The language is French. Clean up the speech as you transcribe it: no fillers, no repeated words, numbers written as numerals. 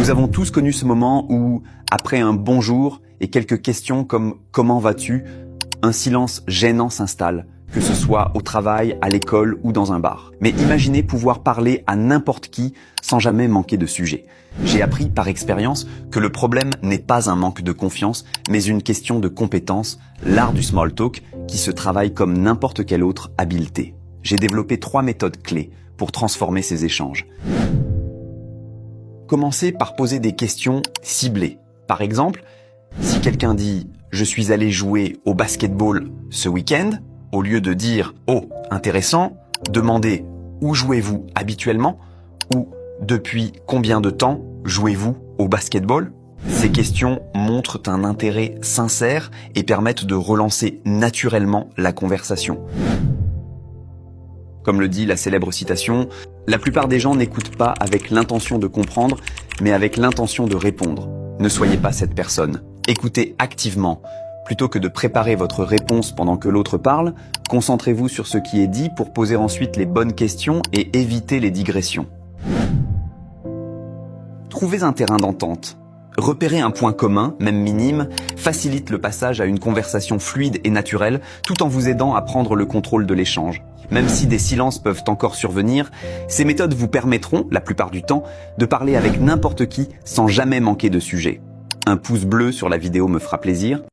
Nous avons tous connu ce moment où, après un bonjour et quelques questions comme « comment vas-tu ?», un silence gênant s'installe, que ce soit au travail, à l'école ou dans un bar. Mais imaginez pouvoir parler à n'importe qui sans jamais manquer de sujet. J'ai appris par expérience que le problème n'est pas un manque de confiance, mais une question de compétence, l'art du small talk, qui se travaille comme n'importe quelle autre habileté. J'ai développé 3 méthodes clés pour transformer ces échanges. Commencez par poser des questions ciblées. Par exemple, si quelqu'un dit « Je suis allé jouer au basketball ce week-end », au lieu de dire « Oh, intéressant », demandez « Où jouez-vous habituellement ?» ou « Depuis combien de temps jouez-vous au basketball ?» Ces questions montrent un intérêt sincère et permettent de relancer naturellement la conversation. Comme le dit la célèbre citation, « La plupart des gens n'écoutent pas avec l'intention de comprendre, mais avec l'intention de répondre. Ne soyez pas cette personne. Écoutez activement. Plutôt que de préparer votre réponse pendant que l'autre parle, concentrez-vous sur ce qui est dit pour poser ensuite les bonnes questions et éviter les digressions. Trouvez un terrain d'entente. Repérer un point commun, même minime, facilite le passage à une conversation fluide et naturelle, tout en vous aidant à prendre le contrôle de l'échange. Même si des silences peuvent encore survenir, ces méthodes vous permettront, la plupart du temps, de parler avec n'importe qui sans jamais manquer de sujet. Un pouce bleu sur la vidéo me fera plaisir.